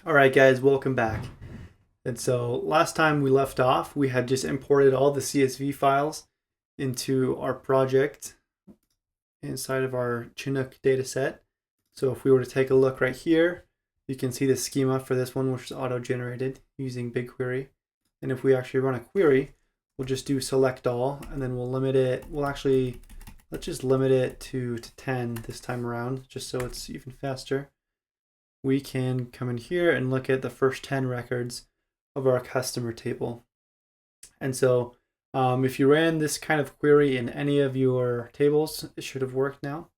All right, guys, welcome back. And so last time we left off, we had just imported all the CSV files into our project inside of our Chinook data set. So if we were to take a look right here, you can see the schema for this one, which is auto-generated using BigQuery. And if we actually run a query, we'll just do select all, and then we'll limit it. Let's just limit it to 10 this time around, just so it's even faster. We can come in here and look at the first 10 records of our customer table. And so if you ran this kind of query in any of your tables, it should have worked now.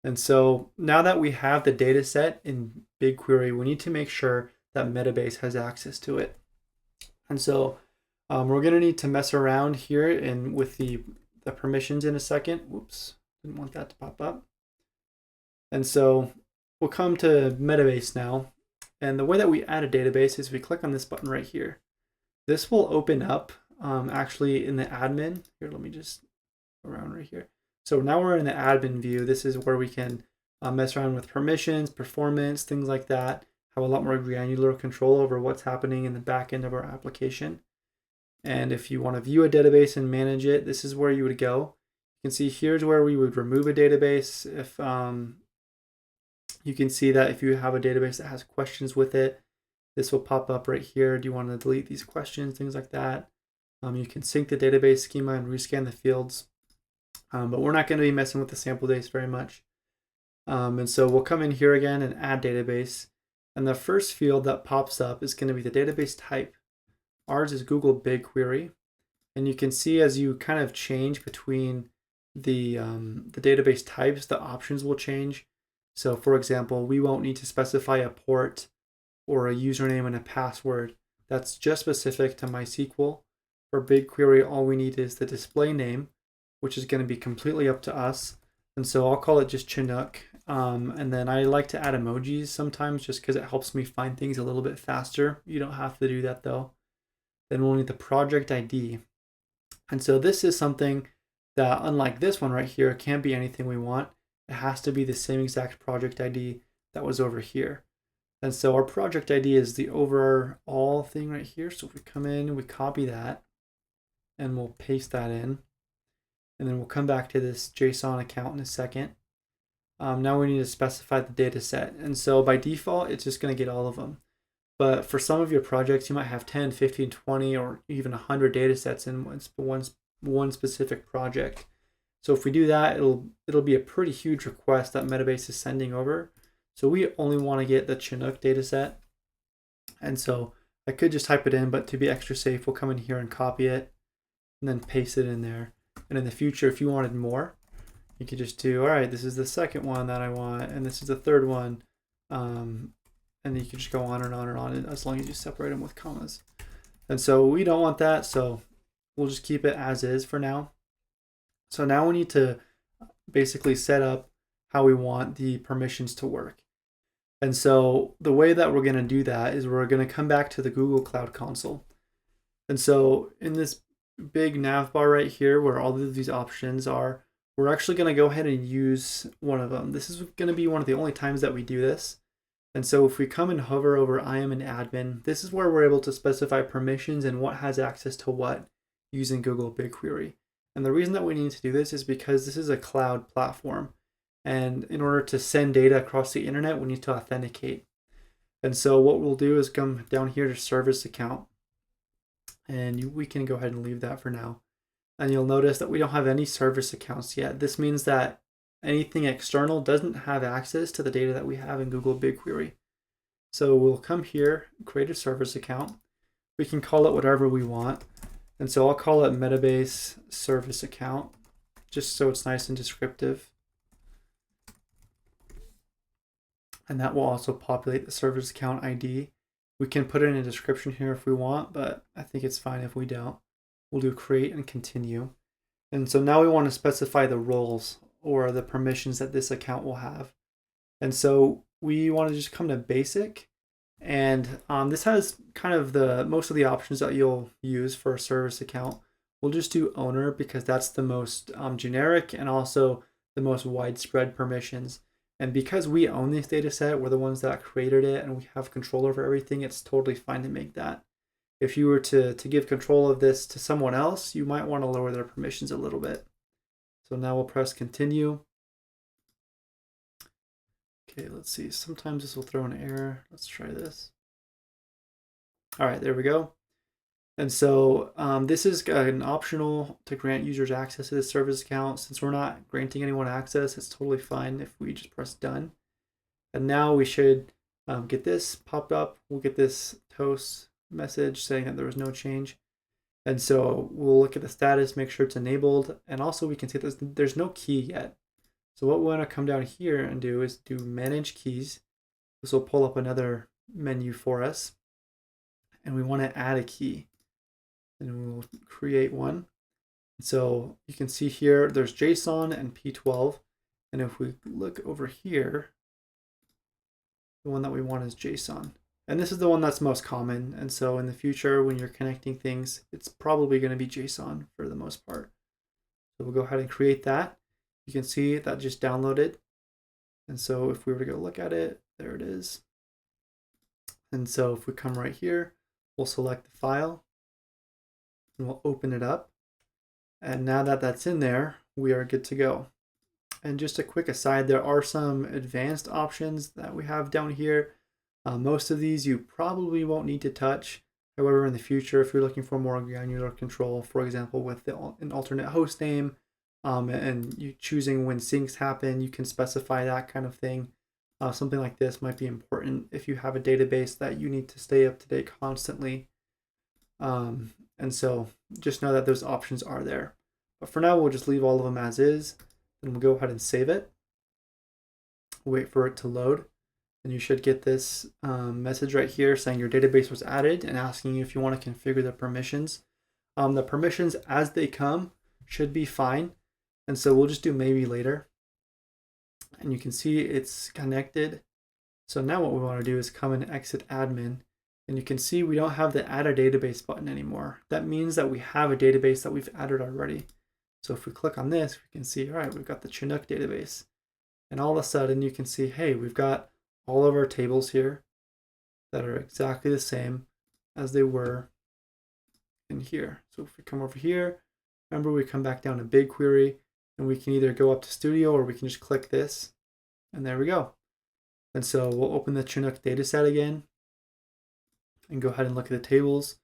And so now that we have the data set in BigQuery, we need to make sure that Metabase has access to it. And so we're going to need to mess around here and with the permissions in a second. Whoops, didn't want that to pop up. And so we'll come to Metabase now. And the way that we add a database is we click on this button right here. This will open up actually in the admin. Here, let me just go around right here. So now we're in the admin view. This is where we can mess around with permissions, performance, things like that. Have a lot more granular control over what's happening in the back end of our application. And if you want to view a database and manage it, this is where you would go. You can see here's where we would remove a database. If you can see that if you have a database that has questions with it, this will pop up right here. Do you want to delete these questions, things like that? You can sync the database schema and rescan the fields. But we're not going to be messing with the sample dates very much. And so we'll come in here again and add database. And the first field that pops up is going to be the database type. Ours is Google BigQuery. And you can see as you kind of change between the database types, the options will change. So for example, we won't need to specify a port or a username and a password. That's just specific to MySQL. For BigQuery, all we need is the display name, which is going to be completely up to us. And so I'll call it just Chinook. And then I like to add emojis sometimes just because it helps me find things a little bit faster. You don't have to do that though. Then we'll need the project ID. And so this is something that, unlike this one right here, can't be anything we want. It has to be the same exact project ID that was over here. And so our project ID is the overall thing right here. So if we come in, we copy that and we'll paste that in. And then we'll come back to this JSON account in a second. Now we need to specify the data set. And so by default, it's just going to get all of them. But for some of your projects, you might have 10, 15, 20, or even 100 data sets in one specific project. So if we do that, it'll be a pretty huge request that Metabase is sending over. So we only want to get the Chinook data set. And so I could just type it in, but to be extra safe, we'll come in here and copy it and then paste it in there. And in the future, if you wanted more, you could just do, all right, this is the second one that I want, and this is the third one. And then you can just go on and on and on, as long as you separate them with commas. And so we don't want that, so we'll just keep it as is for now. So now we need to basically set up how we want the permissions to work. And so the way that we're going to do that is we're going to come back to the Google Cloud Console. And so in this big nav bar right here where all of these options are, we're actually going to go ahead and use one of them. This is going to be one of the only times that we do this. And so if we come and hover over I am an admin, this is where we're able to specify permissions and what has access to what using Google BigQuery. And the reason that we need to do this is because this is a cloud platform. And in order to send data across the internet, we need to authenticate. And so what we'll do is come down here to service account. And we can go ahead and leave that for now. And you'll notice that we don't have any service accounts yet. This means that anything external doesn't have access to the data that we have in Google BigQuery. So we'll come here, create a service account. We can call it whatever we want. And so I'll call it Metabase service account, just so it's nice and descriptive. And that will also populate the service account ID. We can put it in a description here if we want, but I think it's fine if we don't. We'll do create and continue. And so now we want to specify the roles or the permissions that this account will have. And so we want to just come to basic. And this has kind of most of the options that you'll use for a service account. We'll just do owner because that's the most generic and also the most widespread permissions. And because we own this data set, we're the ones that created it and we have control over everything, it's totally fine to make that. If you were to give control of this to someone else, you might want to lower their permissions a little bit. So now we'll press continue. Okay, let's see. Sometimes this will throw an error. Let's try this. All right, there we go. And so this is an optional to grant users access to the service account. Since we're not granting anyone access, it's totally fine if we just press done. And now we should get this popped up. We'll get this toast message saying that there was no change. And so we'll look at the status, make sure it's enabled. And also we can see that there's no key yet. So what we want to come down here and do is do manage keys. This will pull up another menu for us. And we want to add a key. And we'll create one. So you can see here, there's JSON and P12. And if we look over here, the one that we want is JSON. And this is the one that's most common. And so in the future, when you're connecting things, it's probably going to be JSON for the most part. So we'll go ahead and create that. You can see that just downloaded. And so if we were to go look at it, there it is. And so if we come right here, we'll select the file and we'll open it up. And now that that's in there, we are good to go. And just a quick aside, there are some advanced options that we have down here. Most of these you probably won't need to touch. However, in the future, if you're looking for more granular control, for example, with an alternate host name, and you choosing when syncs happen, you can specify that kind of thing. Something like this might be important if you have a database that you need to stay up to date constantly. And so just know that those options are there. But for now, we'll just leave all of them as is. Then we'll go ahead and save it. Wait for it to load. And you should get this message right here saying your database was added and asking you if you want to configure the permissions. The permissions as they come should be fine. And so we'll just do maybe later. And you can see it's connected. So now what we want to do is come and exit admin. And you can see we don't have the add a database button anymore. That means that we have a database that we've added already. So if we click on this, we can see, all right, we've got the Chinook database. And all of a sudden you can see, hey, we've got all of our tables here that are exactly the same as they were in here. So if we come over here, remember we come back down to BigQuery and we can either go up to Studio or we can just click this and there we go. And so we'll open the Chinook dataset again and go ahead and look at the tables.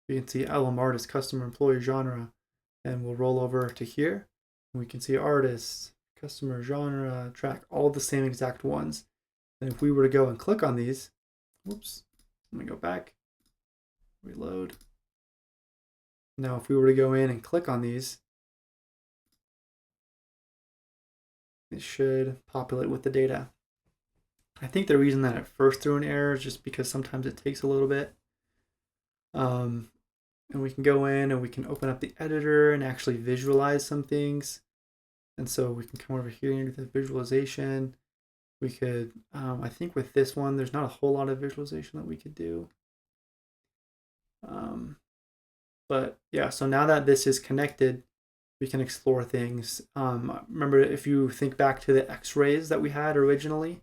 We can see album, artist, customer, employee, genre, and we'll roll over to here. And we can see artist, customer, genre, track, all the same exact ones. And if we were to go and click on these, whoops, let me go back, reload. Now, if we were to go in and click on these, it should populate with the data. I think the reason that it first threw an error is just because sometimes it takes a little bit. And we can go in and we can open up the editor and actually visualize some things. And so we can come over here and do the visualization. We could, I think with this one, there's not a whole lot of visualization that we could do. But yeah, so now that this is connected, we can explore things. Remember, if you think back to the x-rays that we had originally,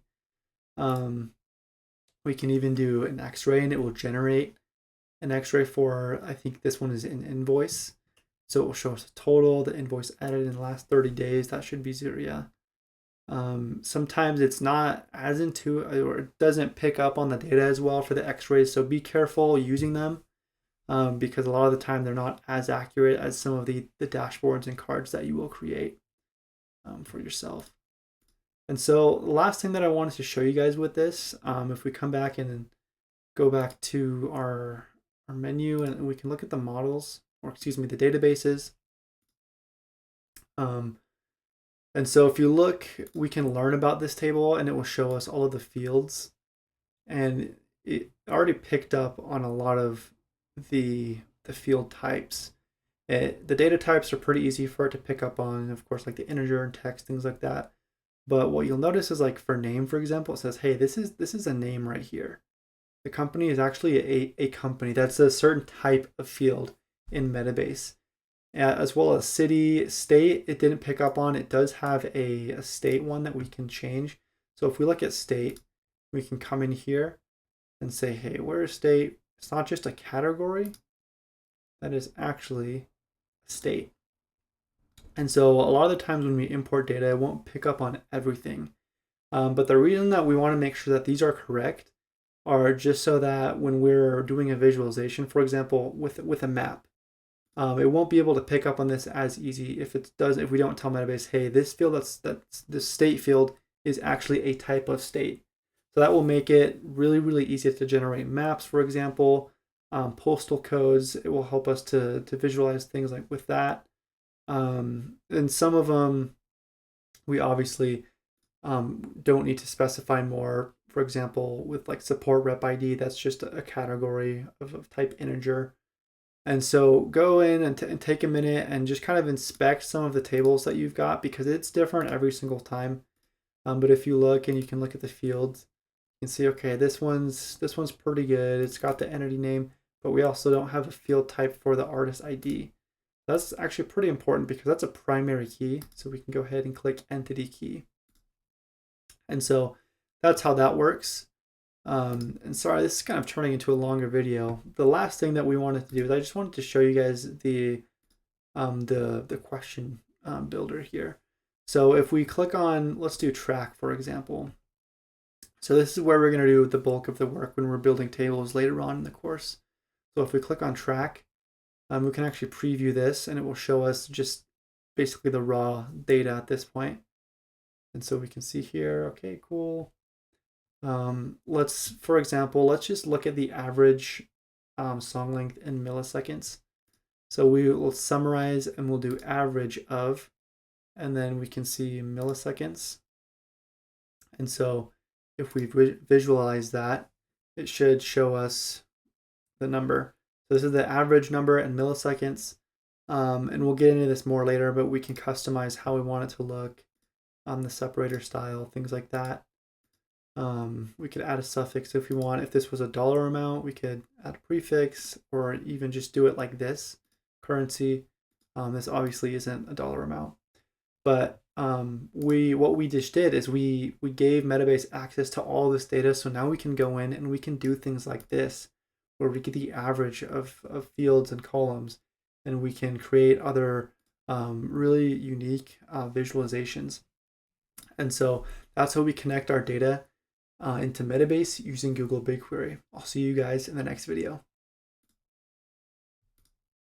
we can even do an x-ray and it will generate an x-ray for, I think this one is an invoice. So it will show us a total, the invoice added in the last 30 days. That should be zero, yeah. Sometimes it's not as intuitive or it doesn't pick up on the data as well for the x-rays. So be careful using them because a lot of the time they're not as accurate as some of the dashboards and cards that you will create for yourself. And so the last thing that I wanted to show you guys with this, if we come back and go back to our menu and we can look at the models, or excuse me, the databases. And so if you look, we can learn about this table and it will show us all of the fields. And it already picked up on a lot of the field types. The data types are pretty easy for it to pick up on, of course, like the integer and text, things like that. But what you'll notice is like for name, for example, it says, hey, this is a name right here. The company is actually a company. That's a certain type of field in Metabase. As well as city, state, it didn't pick up on. It does have a state one that we can change. So if we look at state, we can come in here and say, hey, where is state? It's not just a category, that is actually a state. And so a lot of the times when we import data, it won't pick up on everything. But the reason that we want to make sure that these are correct are just so that when we're doing a visualization, for example, with a map, it won't be able to pick up on this as easy if we don't tell Metabase, hey, this field that's this state field is actually a type of state. So that will make it really, really easy to generate maps, for example, postal codes. It will help us to visualize things like with that. And some of them we obviously don't need to specify more. For example, with like support rep ID, that's just a category of type integer. And so go in and take a minute and just kind of inspect some of the tables that you've got, because it's different every single time. But if you look and you can look at the fields, you can see, okay, this one's pretty good. It's got the entity name, but we also don't have a field type for the artist ID. That's actually pretty important because that's a primary key. So we can go ahead and click entity key. And so that's how that works. And sorry, this is kind of turning into a longer video. The last thing that we wanted to do is I just wanted to show you guys the question builder here. So if we click on, let's do track, for example. So this is where we're going to do the bulk of the work when we're building tables later on in the course. So if we click on track, we can actually preview this and it will show us just basically the raw data at this point. And so we can see here, okay, cool. For example, let's just look at the average song length in milliseconds. So we will summarize and we'll do average of, and then we can see milliseconds. And so if we visualize that, it should show us the number. So this is the average number in milliseconds. And we'll get into this more later, but we can customize how we want it to look, the separator style, things like that. We could add a suffix if we want. If this was a dollar amount, we could add a prefix, or even just do it like this, currency. This obviously isn't a dollar amount, but what we just did is we gave Metabase access to all this data. So now we can go in and we can do things like this, where we get the average of fields and columns, and we can create other really unique visualizations. And so that's how we connect our data into Metabase using Google BigQuery. I'll see you guys in the next video.